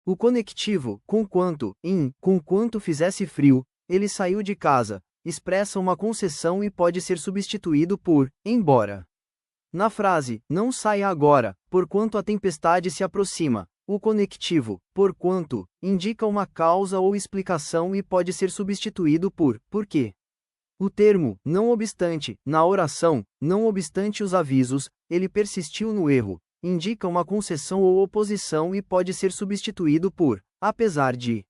O conectivo, conquanto fizesse frio, ele saiu de casa, expressa uma concessão e pode ser substituído por, embora. Na frase, não saia agora, porquanto a tempestade se aproxima, o conectivo, porquanto, indica uma causa ou explicação e pode ser substituído por, porque. O termo, não obstante, na oração, não obstante os avisos, ele persistiu no erro, indica uma concessão ou oposição e pode ser substituído por, apesar de.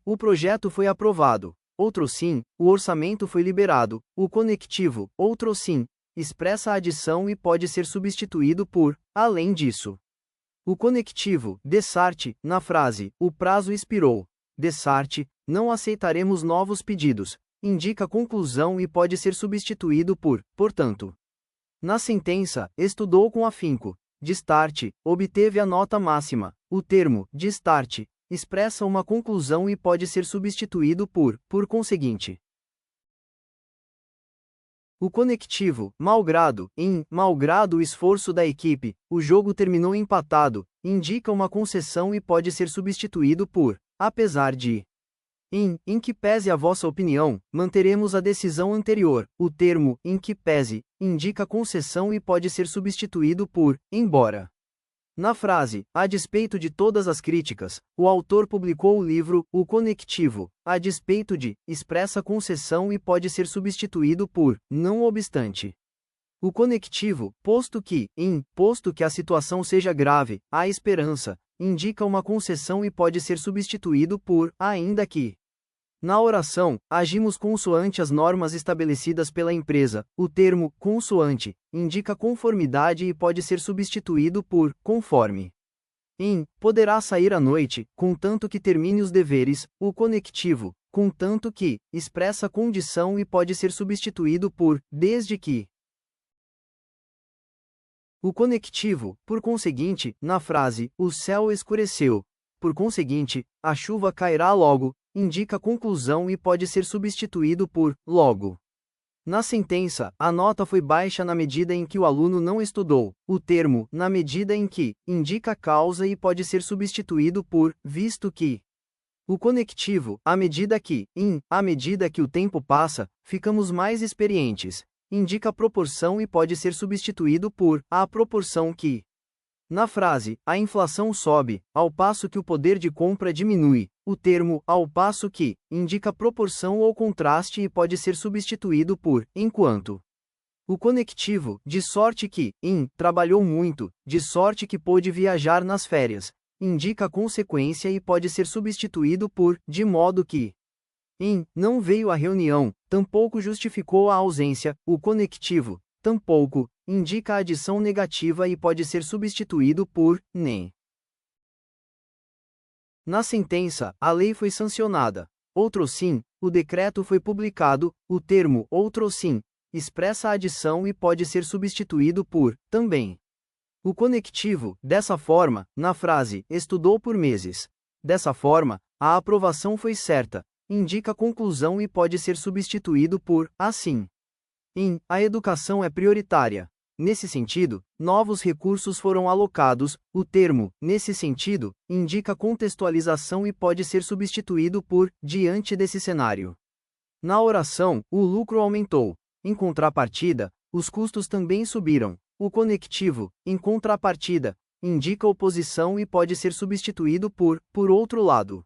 O projeto foi aprovado. Outrossim, o orçamento foi liberado. O conectivo, outrossim, expressa a adição e pode ser substituído por, além disso. O conectivo, dessarte, na frase, o prazo expirou. Dessarte, não aceitaremos novos pedidos, indica conclusão e pode ser substituído por, portanto. Na sentença, estudou com afinco. Destarte, obteve a nota máxima. O termo, destarte, expressa uma conclusão e pode ser substituído por conseguinte. O conectivo, malgrado, malgrado o esforço da equipe, o jogo terminou empatado, indica uma concessão e pode ser substituído por, apesar de. Em que pese a vossa opinião, manteremos a decisão anterior. O termo, em que pese, indica concessão e pode ser substituído por, embora. Na frase, a despeito de todas as críticas, o autor publicou o livro, O Conectivo, a despeito de, expressa concessão e pode ser substituído por, não obstante. O conectivo, posto que a situação seja grave, há esperança, indica uma concessão e pode ser substituído por, ainda que. Na oração, agimos consoante as normas estabelecidas pela empresa. O termo, consoante, indica conformidade e pode ser substituído por, conforme. Poderá sair à noite, contanto que termine os deveres. O conectivo, contanto que, expressa condição e pode ser substituído por, desde que. O conectivo, por conseguinte, na frase, o céu escureceu. Por conseguinte, a chuva cairá logo, indica conclusão e pode ser substituído por, logo. Na sentença, a nota foi baixa na medida em que o aluno não estudou. O termo, na medida em que, indica causa e pode ser substituído por, visto que. O conectivo, à medida que o tempo passa, ficamos mais experientes, indica proporção e pode ser substituído por, a proporção que. Na frase, a inflação sobe, ao passo que o poder de compra diminui. O termo, ao passo que, indica proporção ou contraste e pode ser substituído por, enquanto. O conectivo, de sorte que, trabalhou muito, de sorte que pôde viajar nas férias, indica consequência e pode ser substituído por, de modo que. Não veio à reunião, tampouco justificou a ausência. O conectivo, tampouco, indica a adição negativa e pode ser substituído por, nem. Na sentença, a lei foi sancionada. Outrossim, o decreto foi publicado. O termo, outrossim, expressa a adição e pode ser substituído por, também. O conectivo, dessa forma, na frase, estudou por meses. Dessa forma, a aprovação foi certa, indica conclusão e pode ser substituído por, assim. A educação é prioritária. Nesse sentido, novos recursos foram alocados. O termo, nesse sentido, indica contextualização e pode ser substituído por, diante desse cenário. Na oração, o lucro aumentou. Em contrapartida, os custos também subiram. O conectivo, em contrapartida, indica oposição e pode ser substituído por outro lado.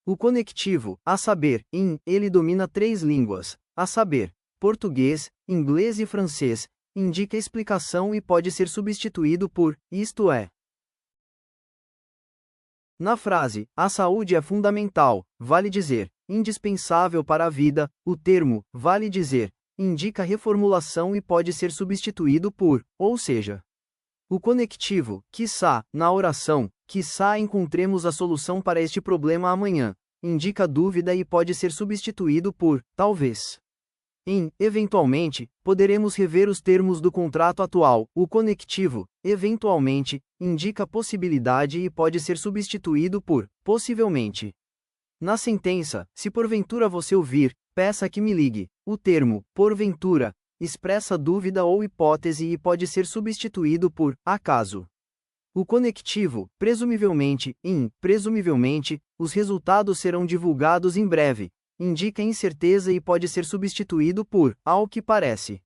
O conectivo, a saber, ele domina 3 línguas, a saber, português, inglês e francês, indica explicação e pode ser substituído por, isto é. Na frase, a saúde é fundamental, vale dizer, indispensável para a vida, o termo, vale dizer, indica reformulação e pode ser substituído por, ou seja. O conectivo, quiçá, na oração, quiçá encontremos a solução para este problema amanhã, indica dúvida e pode ser substituído por, talvez. Eventualmente, poderemos rever os termos do contrato atual. O conectivo, eventualmente, indica possibilidade e pode ser substituído por, possivelmente. Na sentença, se porventura você ouvir, peça que me ligue. O termo, porventura, expressa dúvida ou hipótese e pode ser substituído por, acaso. O conectivo, presumivelmente, presumivelmente, os resultados serão divulgados em breve, indica incerteza e pode ser substituído por, ao que parece.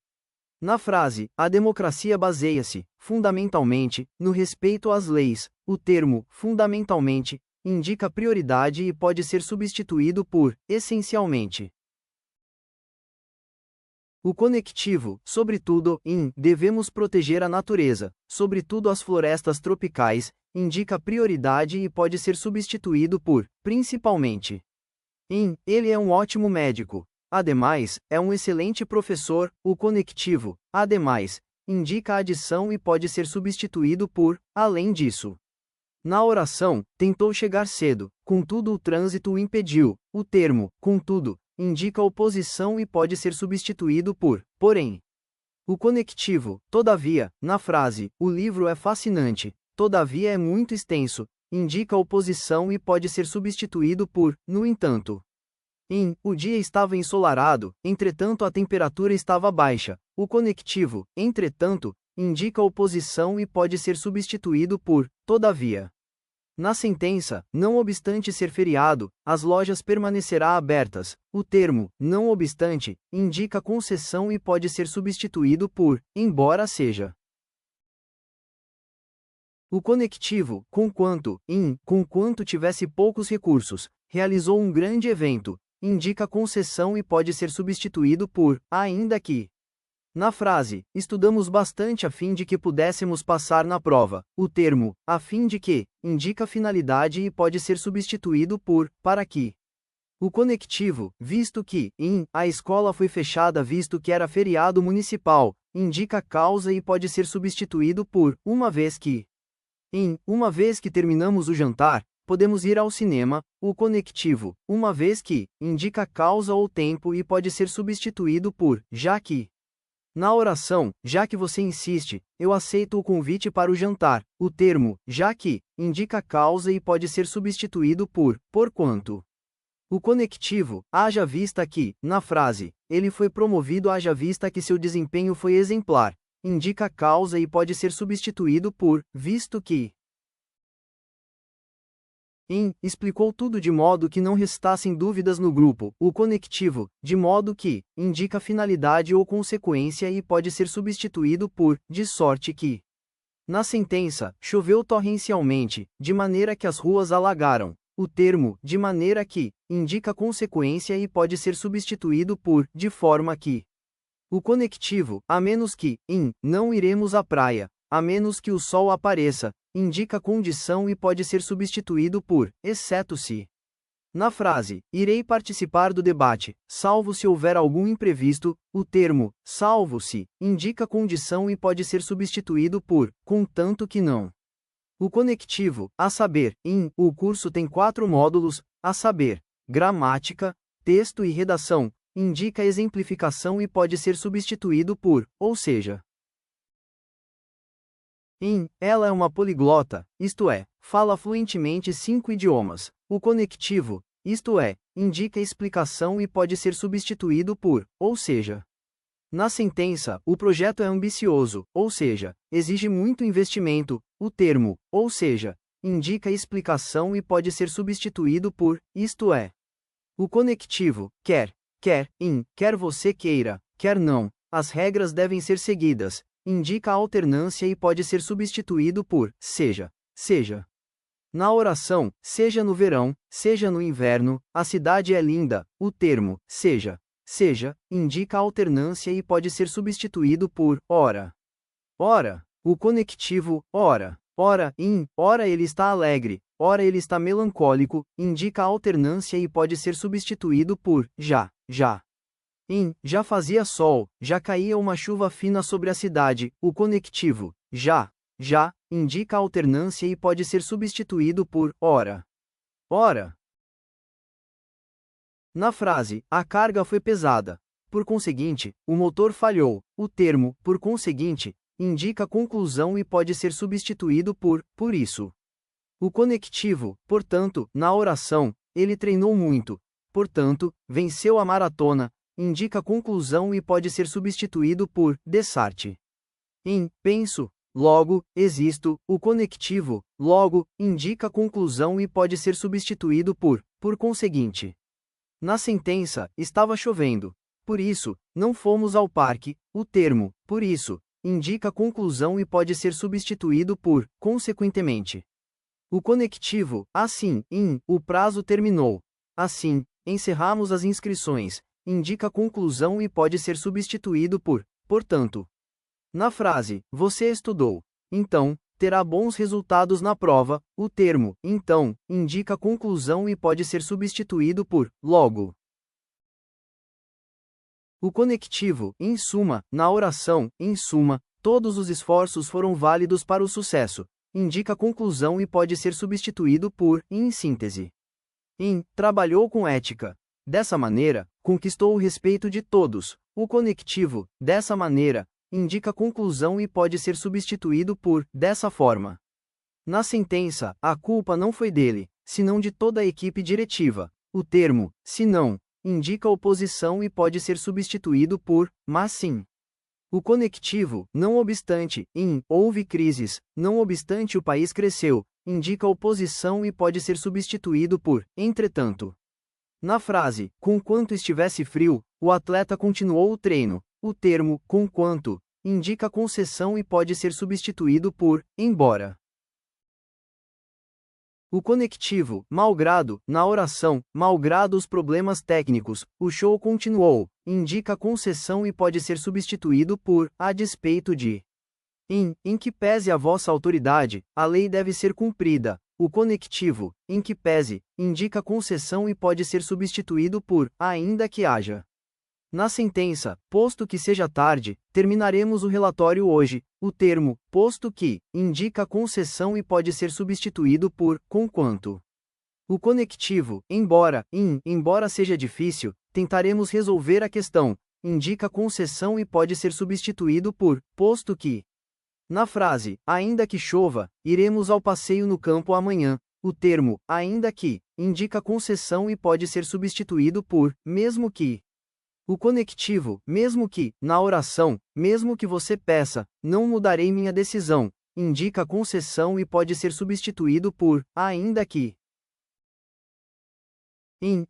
Na frase, a democracia baseia-se, fundamentalmente, no respeito às leis, o termo, fundamentalmente, indica prioridade e pode ser substituído por, essencialmente. O conectivo, sobretudo, devemos proteger a natureza, sobretudo as florestas tropicais, indica prioridade e pode ser substituído por, principalmente. Ele é um ótimo médico. Ademais, é um excelente professor. O conectivo, ademais, indica a adição e pode ser substituído por, além disso. Na oração, tentou chegar cedo, contudo o trânsito o impediu. O termo, contudo, indica oposição e pode ser substituído por, porém. O conectivo, todavia, na frase, o livro é fascinante, todavia é muito extenso, indica oposição e pode ser substituído por, no entanto. O dia estava ensolarado, entretanto a temperatura estava baixa. O conectivo, entretanto, indica oposição e pode ser substituído por, todavia. Na sentença, não obstante ser feriado, as lojas permanecerá abertas. O termo, não obstante, indica concessão e pode ser substituído por, embora seja. O conectivo, conquanto tivesse poucos recursos, realizou um grande evento, indica concessão e pode ser substituído por, ainda que. Na frase, estudamos bastante a fim de que pudéssemos passar na prova. O termo, a fim de que, indica finalidade e pode ser substituído por, para que. O conectivo, visto que, a escola foi fechada visto que era feriado municipal, indica causa e pode ser substituído por, uma vez que. Uma vez que terminamos o jantar, podemos ir ao cinema. O conectivo, uma vez que, indica causa ou tempo e pode ser substituído por, já que. Na oração, já que você insiste, eu aceito o convite para o jantar. O termo, já que, indica causa e pode ser substituído por, porquanto. O conectivo, haja vista que, na frase, ele foi promovido haja vista que seu desempenho foi exemplar, indica causa e pode ser substituído por, visto que. Explicou tudo de modo que não restassem dúvidas no grupo. O conectivo, de modo que, indica finalidade ou consequência e pode ser substituído por, de sorte que. Na sentença, choveu torrencialmente, de maneira que as ruas alagaram. O termo, de maneira que, indica consequência e pode ser substituído por, de forma que. O conectivo, a menos que, não iremos à praia, a menos que o sol apareça, indica condição e pode ser substituído por, exceto se. Na frase, irei participar do debate, salvo se houver algum imprevisto, o termo, salvo-se, indica condição e pode ser substituído por, contanto que não. O conectivo, a saber, o curso tem 4 módulos, a saber, gramática, texto e redação, indica exemplificação e pode ser substituído por, ou seja. Ela é uma poliglota, isto é, fala fluentemente 5 idiomas. O conectivo, isto é, indica explicação e pode ser substituído por, ou seja. Na sentença, o projeto é ambicioso, ou seja, exige muito investimento. O termo, ou seja, indica explicação e pode ser substituído por, isto é. O conectivo, quer você queira, quer não, as regras devem ser seguidas. Indica a alternância e pode ser substituído por, seja. Na oração, seja no verão, seja no inverno, a cidade é linda. O termo, seja, indica a alternância e pode ser substituído por, ora. O conectivo, ora ele está alegre, ora ele está melancólico, indica a alternância e pode ser substituído por, já. Já fazia sol, já caía uma chuva fina sobre a cidade. O conectivo, já, indica a alternância e pode ser substituído por, ora. Na frase, a carga foi pesada. Por conseguinte, o motor falhou. O termo, por conseguinte, indica conclusão e pode ser substituído por isso. O conectivo, portanto, na oração, ele treinou muito. Portanto, venceu a maratona. Indica conclusão e pode ser substituído por, dessarte. Penso, logo, existo. O conectivo, logo, indica conclusão e pode ser substituído por conseguinte. Na sentença, estava chovendo. Por isso, não fomos ao parque. O termo, por isso, indica conclusão e pode ser substituído por consequentemente. O conectivo, assim, o prazo terminou. Assim, encerramos as inscrições, indica conclusão e pode ser substituído por portanto. Na frase, você estudou, então, terá bons resultados na prova. O termo, então, indica conclusão e pode ser substituído por logo. O conectivo, em suma, na oração, em suma, todos os esforços foram válidos para o sucesso, indica conclusão e pode ser substituído por em síntese. Trabalhou com ética. Dessa maneira, conquistou o respeito de todos. O conectivo, dessa maneira, indica conclusão e pode ser substituído por dessa forma. Na sentença, a culpa não foi dele, senão de toda a equipe diretiva. O termo, se não, indica oposição e pode ser substituído por mas sim. O conectivo, não obstante, houve crises, não obstante o país cresceu, indica oposição e pode ser substituído por entretanto. Na frase, conquanto estivesse frio, o atleta continuou o treino. O termo, conquanto, indica concessão e pode ser substituído por embora. O conectivo, malgrado, na oração, malgrado os problemas técnicos, o show continuou, indica concessão e pode ser substituído por a despeito de. Em que pese a vossa autoridade, a lei deve ser cumprida. O conectivo, em que pese, indica concessão e pode ser substituído por ainda que haja. Na sentença, posto que seja tarde, terminaremos o relatório hoje. O termo, posto que, indica concessão e pode ser substituído por conquanto. O conectivo, embora, embora seja difícil, tentaremos resolver a questão, indica concessão e pode ser substituído por posto que. Na frase, ainda que chova, iremos ao passeio no campo amanhã. O termo, ainda que, indica concessão e pode ser substituído por mesmo que. O conectivo, mesmo que, na oração, mesmo que você peça, não mudarei minha decisão, indica concessão e pode ser substituído por ainda que.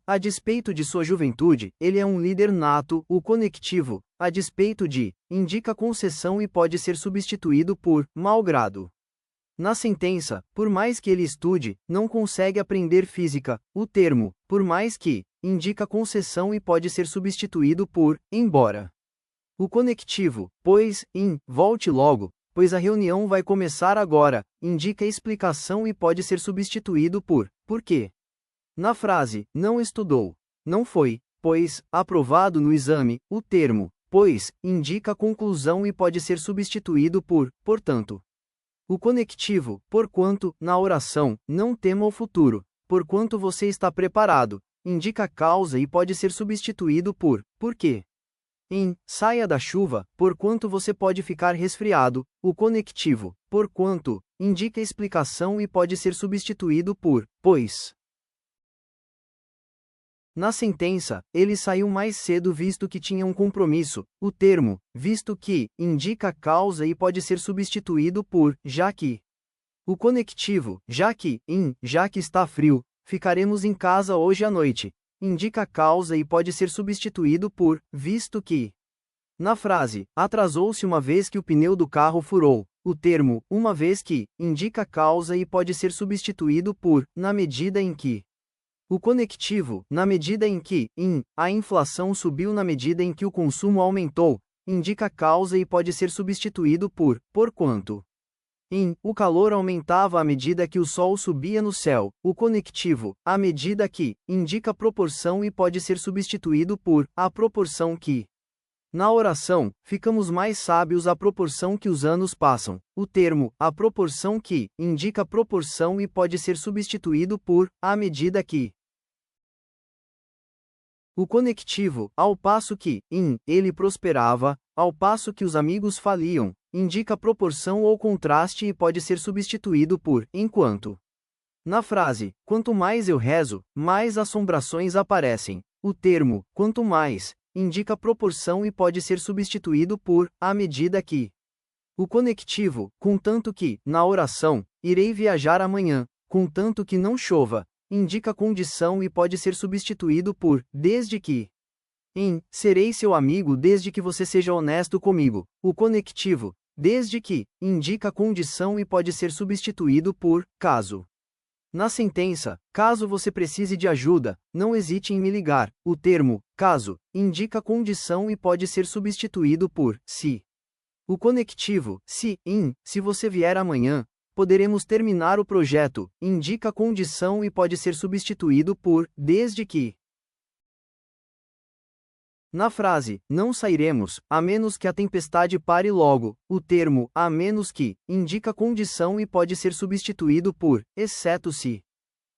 A despeito de sua juventude, ele é um líder nato. O conectivo, a despeito de, indica concessão e pode ser substituído por malgrado. Na sentença, por mais que ele estude, não consegue aprender física. O termo, por mais que, indica concessão e pode ser substituído por embora. O conectivo, pois, volte logo, pois a reunião vai começar agora, indica explicação e pode ser substituído por quê. Na frase, não estudou, não foi, pois, aprovado no exame. O termo, pois, indica conclusão e pode ser substituído por portanto. O conectivo, porquanto, na oração, não tema o futuro, porquanto você está preparado, indica causa e pode ser substituído por quê. Saia da chuva, porquanto você pode ficar resfriado. O conectivo, porquanto, indica explicação e pode ser substituído por pois. Na sentença, ele saiu mais cedo visto que tinha um compromisso. O termo, visto que, indica causa e pode ser substituído por já que. O conectivo, já que está frio, ficaremos em casa hoje à noite, indica causa e pode ser substituído por visto que. Na frase, atrasou-se uma vez que o pneu do carro furou. O termo, uma vez que, indica causa e pode ser substituído por na medida em que. O conectivo, na medida em que, a inflação subiu na medida em que o consumo aumentou, indica causa e pode ser substituído por quanto. O calor aumentava à medida que o sol subia no céu. O conectivo, à medida que, indica proporção e pode ser substituído por a proporção que. Na oração, ficamos mais sábios à proporção que os anos passam. O termo, a proporção que, indica proporção e pode ser substituído por à medida que. O conectivo, ao passo que, ele prosperava, ao passo que os amigos faliam, indica proporção ou contraste e pode ser substituído por enquanto. Na frase, quanto mais eu rezo, mais assombrações aparecem. O termo, quanto mais, indica proporção e pode ser substituído por à medida que. O conectivo, contanto que, na oração, irei viajar amanhã, contanto que não chova, indica condição e pode ser substituído por, desde que. Em, serei seu amigo desde que você seja honesto comigo. O conectivo, desde que, indica condição e pode ser substituído por, caso. Na sentença, caso você precise de ajuda, não hesite em me ligar. O termo, caso, indica condição e pode ser substituído por, se. O conectivo, se você vier amanhã, poderemos terminar o projeto, indica condição e pode ser substituído por, desde que. Na frase, não sairemos, a menos que a tempestade pare logo, o termo, a menos que, indica condição e pode ser substituído por, exceto se.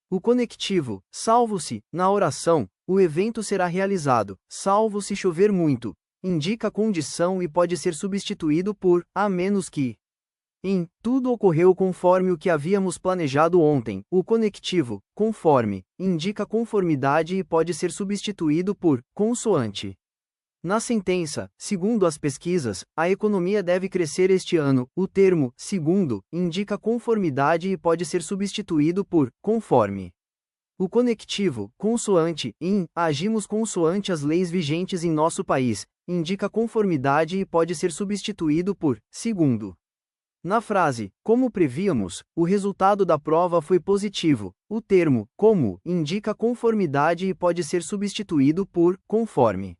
O conectivo, salvo se, na oração, o evento será realizado, salvo se chover muito, indica condição e pode ser substituído por, a menos que. Em, tudo ocorreu conforme o que havíamos planejado ontem. O conectivo, conforme, indica conformidade e pode ser substituído por, consoante. Na sentença, segundo as pesquisas, a economia deve crescer este ano. O termo, segundo, indica conformidade e pode ser substituído por, conforme. O conectivo, consoante, agimos consoante as leis vigentes em nosso país, indica conformidade e pode ser substituído por, segundo. Na frase, como prevíamos, o resultado da prova foi positivo. O termo, como, indica conformidade e pode ser substituído por, conforme.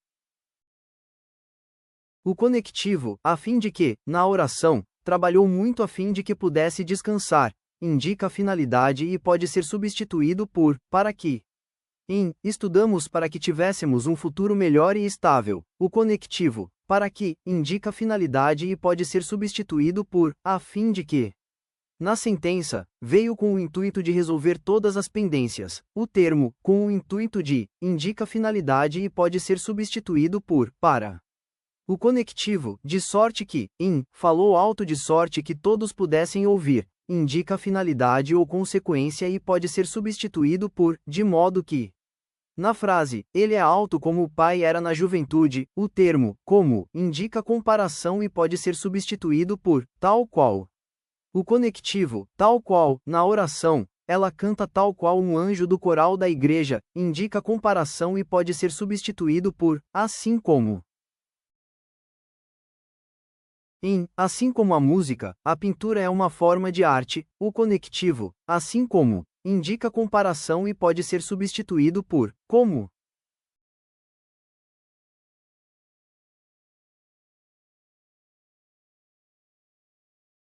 O conectivo, a fim de que, na oração, trabalhou muito a fim de que pudesse descansar, indica a finalidade e pode ser substituído por, para que. Estudamos para que tivéssemos um futuro melhor e estável. O conectivo, para que, indica a finalidade e pode ser substituído por, a fim de que. Na sentença, veio com o intuito de resolver todas as pendências. O termo, com o intuito de, indica a finalidade e pode ser substituído por, para. O conectivo, de sorte que, falou alto de sorte que todos pudessem ouvir, indica a finalidade ou consequência e pode ser substituído por, de modo que. Na frase, ele é alto como o pai era na juventude, o termo, como, indica comparação e pode ser substituído por, tal qual. O conectivo, tal qual, na oração, ela canta tal qual um anjo do coral da igreja, indica comparação e pode ser substituído por, assim como. Assim como a música, a pintura é uma forma de arte. O conectivo, assim como, indica comparação e pode ser substituído por, como.